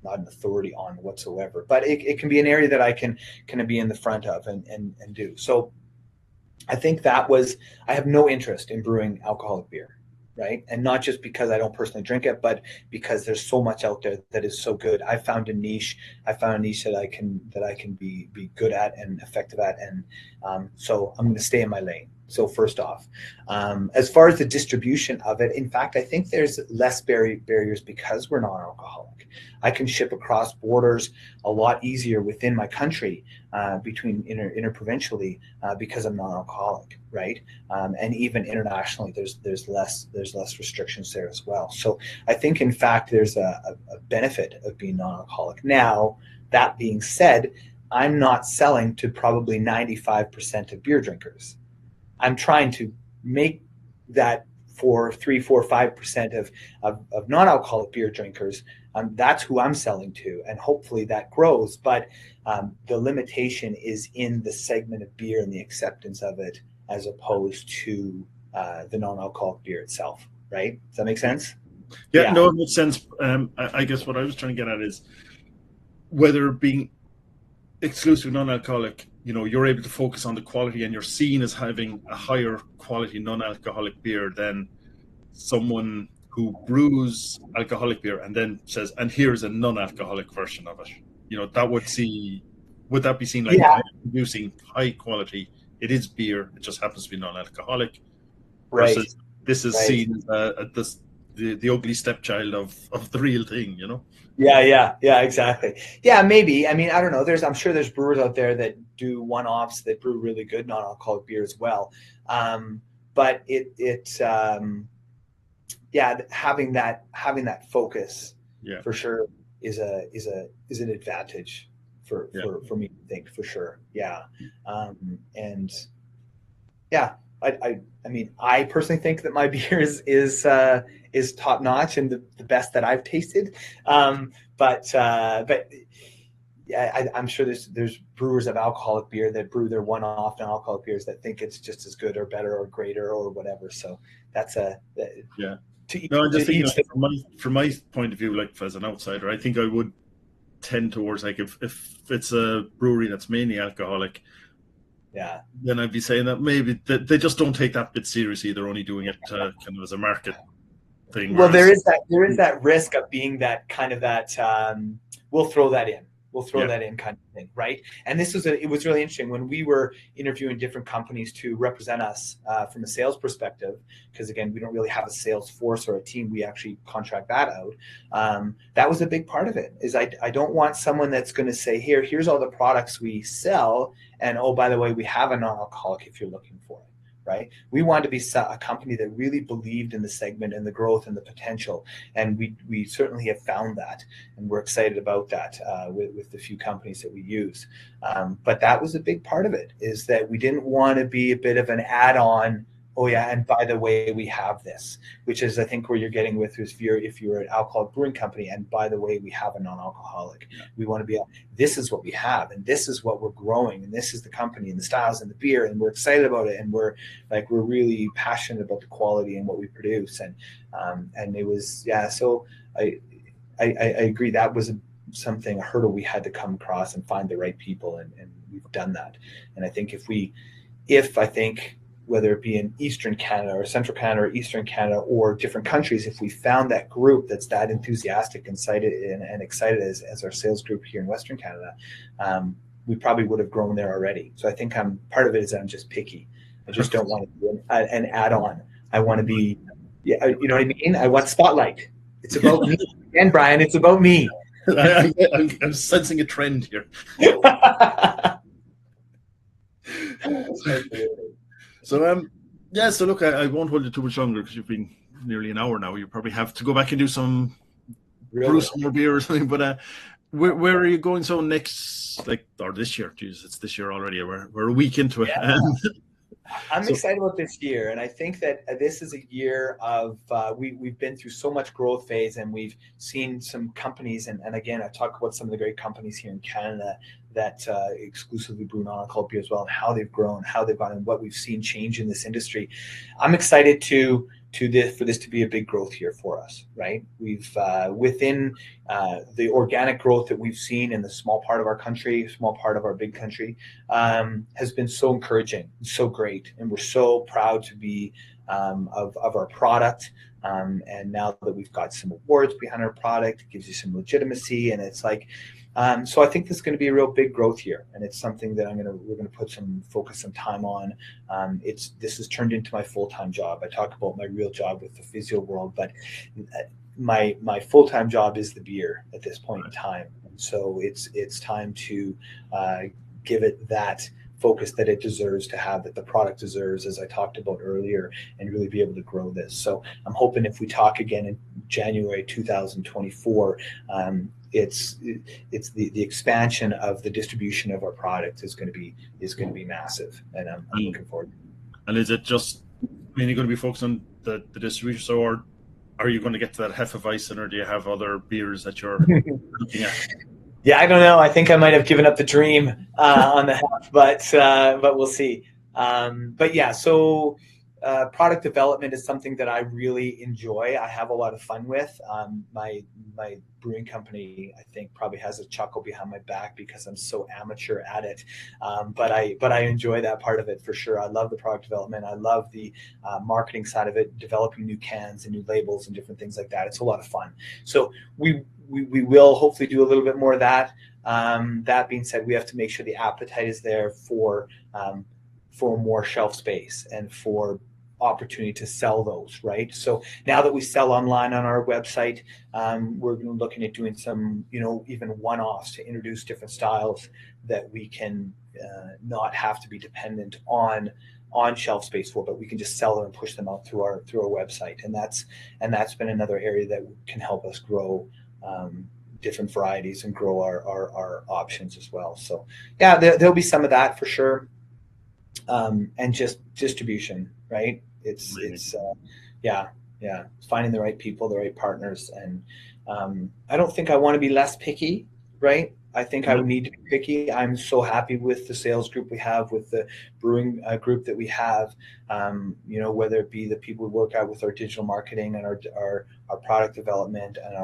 not an authority on whatsoever, but it can be an area that I can kind of be in the front of and do. So I think I have no interest in brewing alcoholic beer. Right. And not just because I don't personally drink it, but because there's so much out there that is so good. I found a niche that I can be good at and effective at. And so I'm going to stay in my lane. So first off, as far as the distribution of it, in fact, I think there's less barriers because we're non-alcoholic. I can ship across borders a lot easier within my country, between interprovincially, because I'm non-alcoholic, right? And even internationally, there's less restrictions there as well. So I think, in fact, there's a benefit of being non-alcoholic. Now, that being said, I'm not selling to probably 95% of beer drinkers. I'm trying to make that for 3, 4, 5% of non-alcoholic beer drinkers. That's who I'm selling to, and hopefully that grows. But the limitation is in the segment of beer and the acceptance of it, as opposed to the non-alcoholic beer itself. Right? Does that make sense?
Yeah. No, it makes sense. I guess what I was trying to get at is whether being exclusive non-alcoholic, you're able to focus on the quality, and you're seen as having a higher quality non-alcoholic beer than someone who brews alcoholic beer and then says, and here's a non-alcoholic version of it. Would that be seen like, I am producing high quality, it is beer, it just happens to be non-alcoholic,
right?
Versus this is seen as the ugly stepchild of the real thing,
Yeah, exactly. Yeah, maybe. I mean, I don't know. I'm sure there's brewers out there that do one-offs that brew really good non-alcoholic beer as well. But having that focus, for sure, is an advantage for me, I think, for sure. Yeah. And yeah, I mean, I personally think that my beer is top notch and the best that I've tasted. But yeah, I'm sure there's brewers of alcoholic beer that brew their one-off non-alcoholic beers that think it's just as good or better or greater or whatever. So that's
yeah.
to
No, I'm just thinking
each.
like, from my point of view, like as an outsider, I think I would tend towards like if it's a brewery that's mainly alcoholic,
Yeah.
then I'd be saying that maybe they just don't take that bit seriously. They're only doing it kind of as a market thing.
Well,
Whereas,
there is that risk of being that kind of that we'll throw that in. We'll throw
yeah,
that in kind of thing, right? And it was really interesting when we were interviewing different companies to represent us from a sales perspective, because again, we don't really have a sales force or a team. We actually contract that out. That was a big part of it. Is I don't want someone that's going to say, here's all the products we sell, and oh, by the way, we have a non-alcoholic if you're looking for it. Right? We wanted to be a company that really believed in the segment and the growth and the potential, and we certainly have found that, and we're excited about that with the few companies that we use. But that was a big part of it, is that we didn't want to be a bit of an add-on. Oh yeah, and by the way, we have this, which is I think where you're getting with is if you're an alcoholic brewing company, and by the way, we have a non-alcoholic. We want to be this is what we have, and this is what we're growing, and this is the company and the styles and the beer, and we're excited about it, and we're really passionate about the quality and what we produce, and it was So I agree, that was a hurdle we had to come across and find the right people, and we've done that. And I think if I think whether it be in Eastern Canada or Central Canada or Eastern Canada or different countries, if we found that group that's that enthusiastic and excited as our sales group here in Western Canada, we probably would have grown there already. So I think part of it is that I'm just picky. I just don't want to be an add-on. I want to be, you know what I mean? I want spotlight. It's about me. And Brian, it's about me.
I'm sensing a trend here. So so look, I won't hold you too much longer because you've been nearly an hour now. You probably have to go back and do some brew some more beer or something. But where are you going? So next, or this year? Jeez, it's this year already. We're a week into it.
Yeah. I'm excited about this year, and I think that this is a year of we've been through so much growth phase, and we've seen some companies, and again, I talk about some of the great companies here in Canada that exclusively brew non-alcoholic beer as well, and how they've grown, how they've gone, and what we've seen change in this industry. I'm excited for this to be a big growth year for us, right? We've within the organic growth that we've seen in the small part of our country, small part of our big country, has been so encouraging, so great, and we're so proud to be of our product. And now that we've got some awards behind our product, it gives you some legitimacy, and it's like. So I think this is going to be a real big growth year, and it's something that we're going to put some focus, some time on. This has turned into my full-time job. I talk about my real job with the physio world, but my full-time job is the beer at this point in time. And so it's time to give it that focus that it deserves to have, that the product deserves, as I talked about earlier, and really be able to grow this. So I'm hoping if we talk again in January 2024, it's the expansion of the distribution of our product is going to be massive, and I'm looking forward.
And is it just, you're going to be focused on the distribution, so or are you going to get to that Hefeweizen, or do you have other beers that you're looking at?
Yeah, I don't know. I think I might have given up the dream on the Hef, but we'll see. But yeah, so product development is something that I really enjoy. I have a lot of fun with. My brewing company, I think, probably has a chuckle behind my back because I'm so amateur at it. But I enjoy that part of it for sure. I love the product development. I love the marketing side of it, developing new cans and new labels and different things like that. It's a lot of fun. So we will hopefully do a little bit more of that. That being said, we have to make sure the appetite is there for more shelf space and for opportunity to sell those, right? So now that we sell online on our website, we're looking at doing some, even one-offs to introduce different styles that we can not have to be dependent on shelf space for, but we can just sell them and push them out through our website, and that's been another area that can help us grow different varieties and grow our options as well. So yeah, there'll be some of that for sure. And just distribution, right? It's finding the right people, the right partners. And I don't think I want to be less picky, right? I think I would need to be picky. I'm so happy with the sales group we have, with the brewing group that we have, whether it be the people we work out with our digital marketing and our product development and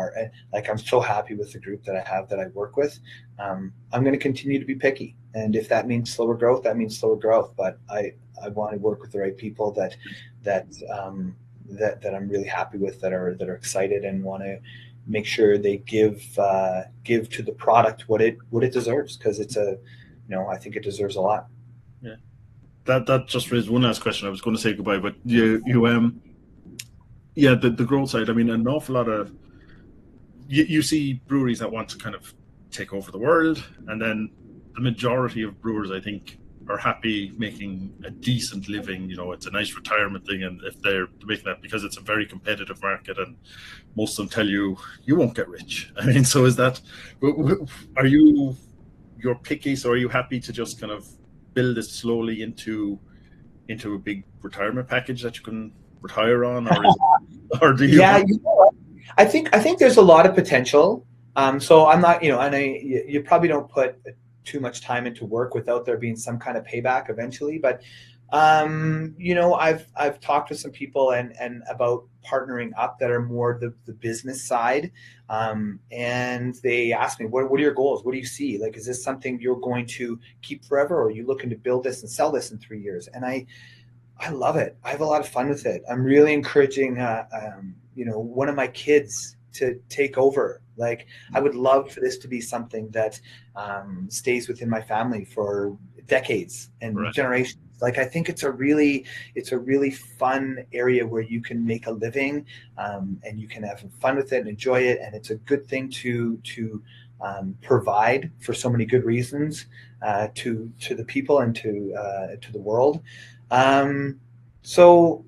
I'm so happy with the group that I have that I work with. I'm going to continue to be picky. And if that means slower growth, that means slower growth. But I want to work with the right people that I'm really happy with, that are excited and want to make sure they give to the product what it deserves, because it's I think it deserves a lot.
Yeah, that just raised one last question. I was going to say goodbye, but the growth side. I mean, an awful lot of you see breweries that want to kind of take over the world, and then the majority of brewers, I think, are happy making a decent living. It's a nice retirement thing, and if they're making that, because it's a very competitive market, and most of them tell you won't get rich. I mean, so is that? Are you're picky? So are you happy to just kind of build it slowly into a big retirement package that you can retire on, or do you?
Yeah, I think there's a lot of potential. So I'm not, and you probably don't put too much time into work without there being some kind of payback eventually. But I've talked to some people and about partnering up that are more the business side, and they asked me, what are your goals? What do you see? Like, is this something you're going to keep forever, or are you looking to build this and sell this in 3 years? And I love it. I have a lot of fun with it. I'm really encouraging one of my kids to take over. Like, I would love for this to be something that stays within my family for decades and generations. Like, I think it's a really fun area where you can make a living, and you can have fun with it and enjoy it. And it's a good thing to provide for so many good reasons to the people and to the world. So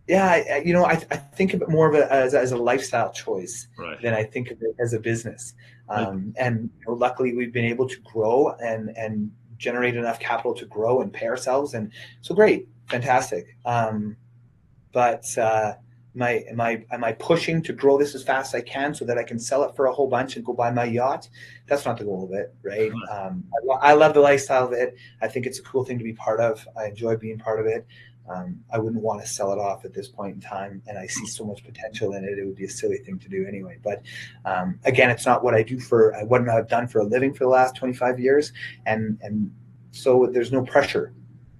yeah, I think of it more of as a lifestyle choice than I think of it as a business. And luckily we've been able to grow and generate enough capital to grow and pay ourselves. And so great, fantastic. But am I pushing to grow this as fast as I can so that I can sell it for a whole bunch and go buy my yacht? That's not the goal of it, right? I love the lifestyle of it. I think it's a cool thing to be part of. I enjoy being part of it. I wouldn't want to sell it off at this point in time, and I see so much potential in it. It would be a silly thing to do anyway. But again, it's not what I do what I've done for a living for the last 25 years, and so there's no pressure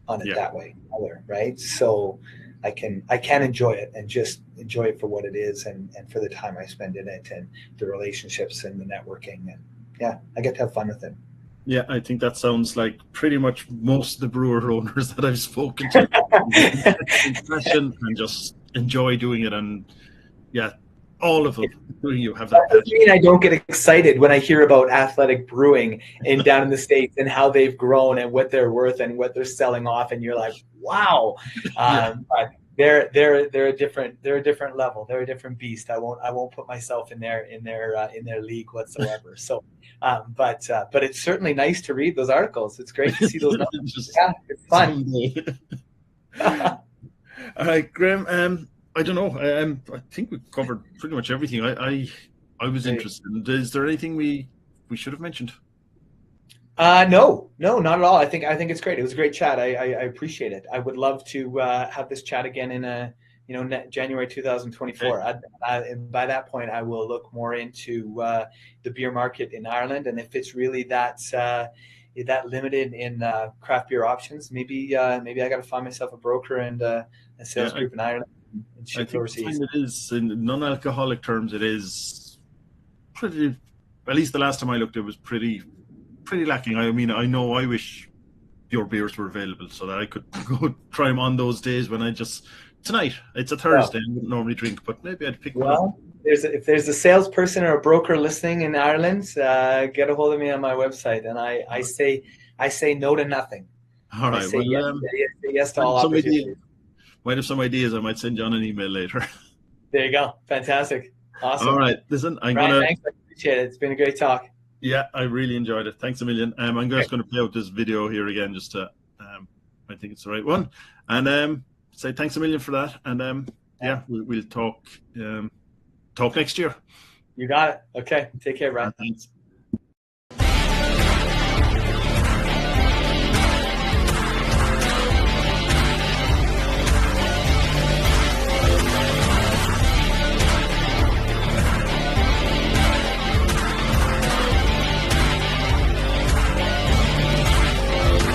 on it that way either, right? So I can enjoy it and just enjoy it for what it is, and for the time I spend in it, and the relationships and the networking, and I get to have fun with it.
Yeah, I think that sounds like pretty much most of the brewer owners that I've spoken to. And just enjoy doing it, and all of them. You have that.
That doesn't mean I don't get excited when I hear about Athletic Brewing down in the States and how they've grown and what they're worth and what they're selling off, and you're like, wow. But they're a different level. They're a different beast. I won't put myself in their league whatsoever. So, but it's certainly nice to read those articles. It's great to see those numbers. It's fun.
All right, Graham. I don't know. I think we covered pretty much everything. I was interested. Is there anything we should have mentioned?
No, not at all. I think it's great. It was a great chat. I appreciate it. I would love to have this chat again in January 2024. Okay. By that point, I will look more into the beer market in Ireland, and if it's really that limited in craft beer options, maybe I got to find myself a broker and a sales group in Ireland.
I think it is, in non-alcoholic terms, it is pretty. At least the last time I looked, it was pretty lacking. I mean, I know I wish your beers were available so that I could go try them on those days when tonight. It's a Thursday. I wouldn't normally drink, but maybe I'd pick one up.
If there's a salesperson or a broker listening in Ireland, get a hold of me on my website, and I say no to nothing.
All right.
I say yes to all opportunities.
Might have some ideas. I might send you on an email later.
There you go. Fantastic. Awesome.
All right, listen,
Ryan, thanks. I appreciate it. It's been a great talk.
Yeah, I really enjoyed it. Thanks a million. I'm just going to play out this video here again, just to, I think it's the right one, and say thanks a million for that. And yeah, we'll talk next year.
You got it. Okay, take care, Brad.
Thanks.